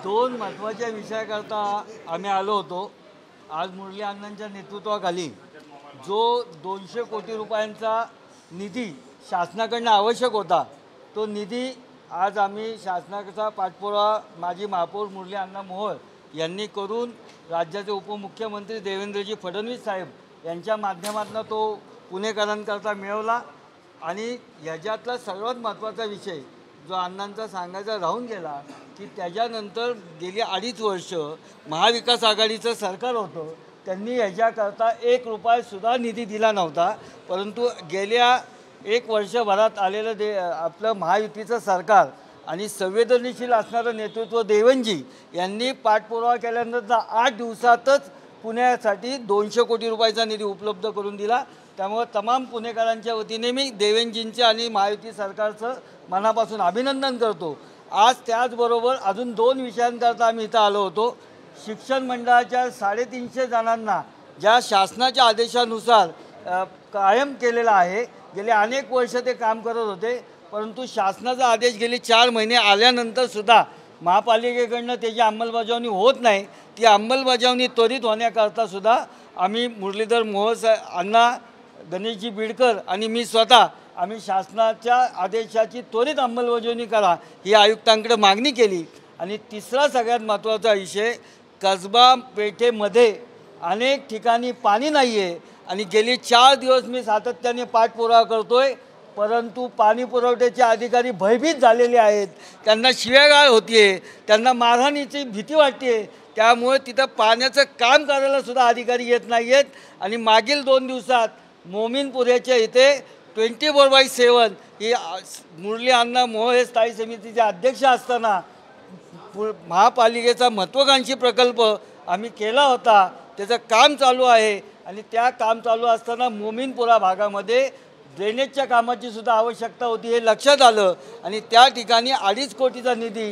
दोन महत्त्वाच्या विषयाकरता आम्ही आलो होतो। आज मुरली अण्णांच्या नेतृत्वाखाली जो 200 कोटी रुपयांचा निधी शासनाकडून आवश्यक होता तो निधी आज आम्ही शासनाचा पाठपुरावा माजी महापौर मुरली अण्णा मोहोळ यांनी करून राज्याचे उपमुख्यमंत्री देवेंद्रजी फडणवीस साहेब यांच्या माध्यमातून तो पुणेकरांकरता मिळवला। आणि याच्यातला सर्वात महत्त्वाचा विषय जो अण्णांचा सांगायचा राहून गेला की त्याच्यानंतर गेली 2.5 वर्ष महाविकास आघाडीचं सरकार होतं, त्यांनी याच्याकरता 1 रुपयासुद्धा निधी दिला नव्हता। परंतु गेल्या 1 वर्षभरात आलेलं आपलं महायुतीचं सरकार आणि संवेदनशील असणारं नेतृत्व देवेंजी यांनी पाठपुरावा केल्यानंतर 8 दिवसातच पुण्यासाठी 200 कोटी रुपयाचा निधी उपलब्ध करून दिला। त्यामुळे तमाम पुणेकरांच्या वतीने मी देवेंजींचे आणि महायुती सरकारचं मनापासून अभिनंदन करतो। आज त्याचबरोबर अजून 2 विषयांकरता आम्ही इथं आलो होतो। शिक्षण मंडळाच्या 350 जणांना ज्या शासनाच्या आदेशानुसार कायम केलेला आहे, गेले अनेक वर्ष ते काम करत होते, परंतु शासनाचा आदेश गेले 4 महिने आल्यानंतर सुद्धा महापालिकेकडून त्याची अंमलबजावणी होत नाही। ती अंमलबजावणी त्वरित होण्याकरता सुद्धा आम्ही मुरलीधर मोहोळ अण्णा, गणेशजी बिडकर आणि मी स्वतः आम्ही शासनाच्या आदेशाची त्वरित अंमलबजावणी करा ही आयुक्तांकडे मागणी केली। आणि तिसरा सगळ्यात महत्त्वाचा विषय, कसबा पेठेमध्ये अनेक ठिकाणी पाणी नाही आहे आणि गेली 4 दिवस मी सातत्याने पाठपुरावा करतोय, परंतु पाणी पुरवठ्याचे अधिकारी भयभीत झालेले आहेत। त्यांना शिव्यागाळ होतीये, त्यांना मारहाणीची भीती वाटते, त्यामुळे तिथं पाण्याचं काम करायला सुद्धा अधिकारी येत नाही आहेत। आणि मागील 2 दिवसात मोमीनपुऱ्याच्या इथे 24/7 ही मुरली अण्णा मोहोळ हे स्थायी समितीचे अध्यक्ष असताना महापालिकेचा महत्त्वाकांक्षी प्रकल्प आम्ही केला होता, त्याचं काम चालू आहे। आणि त्या काम चालू असताना मोमीनपुरा भागामध्ये ड्रेनेजच्या कामाची सुद्धा आवश्यकता होती, हे लक्षात आलं आणि त्या ठिकाणी 2.5 कोटीचा निधी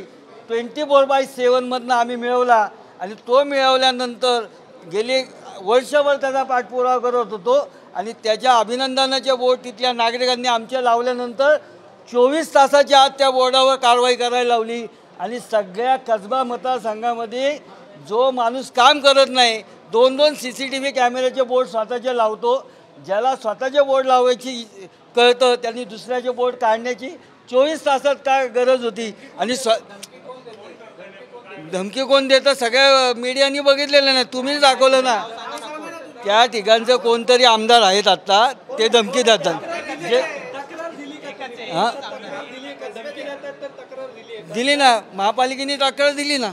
24/7 मधनं आम्ही मिळवला। आणि तो मिळवल्यानंतर गेले वर्षभर त्याचा पाठपुरावा करत होतो आणि त्याच्या अभिनंदनाचे बोर्ड तिथल्या नागरिकांनी आमच्या लावल्यानंतर 24 तासाच्या आत त्या बोर्डावर कारवाई करायला लावली। आणि सगळ्या कसबा मतदारसंघामध्ये जो माणूस काम करत नाही, 2-2 CCTV कॅमेऱ्याचे बोर्ड स्वतःचे लावतो, ज्याला स्वतःचे बोर्ड लावायची कळतं त्यांनी दुसऱ्याचे बोर्ड काढण्याची 24 तासात काय गरज होती। आणि धमकी कोण देतं सगळ्या मीडियानी बघितलेलं नाही, तुम्हीच दाखवलं ना। त्या ठिकाणचं कोणतरी आमदार आहेत आत्ता, ते धमकी देतात। जे हां दिली ना, महापालिकेने तक्रार दिली ना।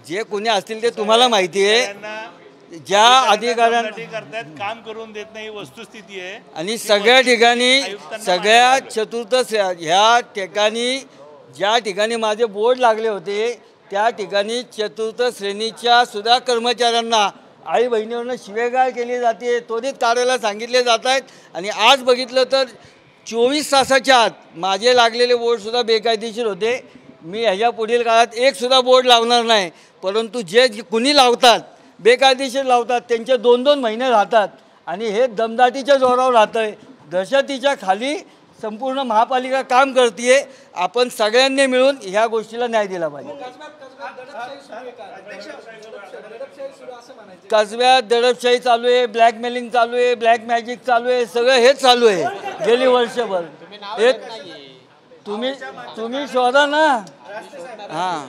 जे कोणी असतील ते तुम्हाला माहिती आहे, ज्या अधिकाऱ्यांना काम करून देत नाही वस्तुस्थिती आहे। आणि सगळ्या ठिकाणी सगळ्या चतुर्थ ह्या ठिकाणी ज्या ठिकाणी माझे बोर्ड लागले होते त्या ठिकाणी चतुर्थ श्रेणीच्या सुद्धा कर्मचाऱ्यांना आई बहिणीवरनं शिवेगाळ केली जाते, त्वरित काढायला सांगितले जात आहेत। आणि आज बघितलं तर 24 तासाच्या आत माझे लागलेले बोर्डसुद्धा बेकायदेशीर होते। मी ह्याच्या पुढील काळात एक सुद्धा बोर्ड लावणार नाही, परंतु जे कुणी लावतात बेकायदेशीर लावतात त्यांचे 2-2 महिने राहतात आणि हे दमदाटीच्या जोरावर राहतं आहे। दहशतीच्या खाली संपूर्ण महापालिका काम करते। आपण सगळ्यांनी मिळून ह्या गोष्टीला न्याय दिला पाहिजे। कसब्यात दडपशाही चालू आहे, ब्लॅकमेलिंग चालू आहे, ब्लॅक मॅजिक चालू आहे, सगळं हेच चालू आहे गेली वर्षभर। हे तुम्ही शोधा ना। हां,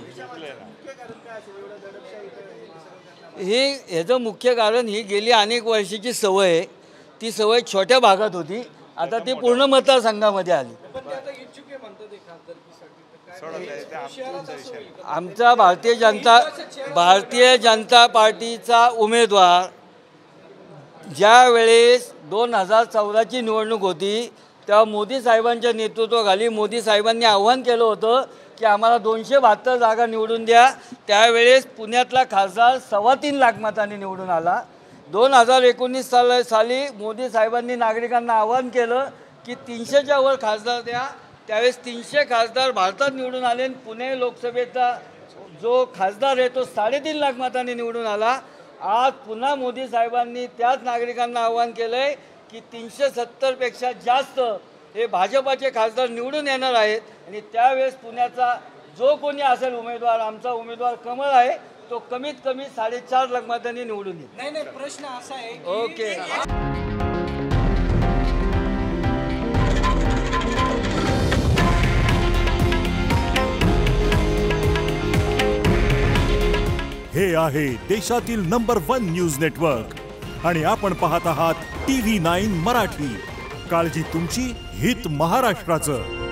ह्याचं मुख्य कारण ही गेली अनेक वर्षाची सवय आहे। ती सवय छोट्या भागात होती, आता ती पूर्ण मतदारसंघामध्ये आली। आमचा भारतीय जनता पार्टीचा उमेदवार ज्या वेळेस 2014ची निवडणूक होती तेव्हा मोदी साहेबांच्या नेतृत्वाखाली मोदी साहेबांनी आव्हान केलं होतं की आम्हाला 272 जागा निवडून द्या। त्यावेळेस पुण्यातला खासदार 3.25 लाख मतांनी निवडून आला। 2019 साली मोदी साहेबांनी नागरिकांना आवाहन केलं की 300च्या वर खासदार द्या। त्यावेळेस 300 खासदार भारतात निवडून आले। पुणे लोकसभेचा जो खासदार आहे तो 3.5 लाख मतांनी निवडून आला। आज पुन्हा मोदी साहेबांनी त्याच नागरिकांना आवाहन केलंय की 370 पेक्षा जास्त हे भाजपाचे खासदार निवडून येणार आहेत आणि त्यावेळेस पुण्याचा जो कोणी असेल उमेदवार, आमचा उमेदवार कमळ आहे, तो कमीत कमी 4.5 लाख मतांनी निवडून येईल. नाही प्रश्न असा आहे की ओके. हे आहे देशातील नंबर 1 न्यूज नेटवर्क आणि आपण पाहत आहात TV9 मराठी. काळजी तुमची, हित महाराष्ट्राचं.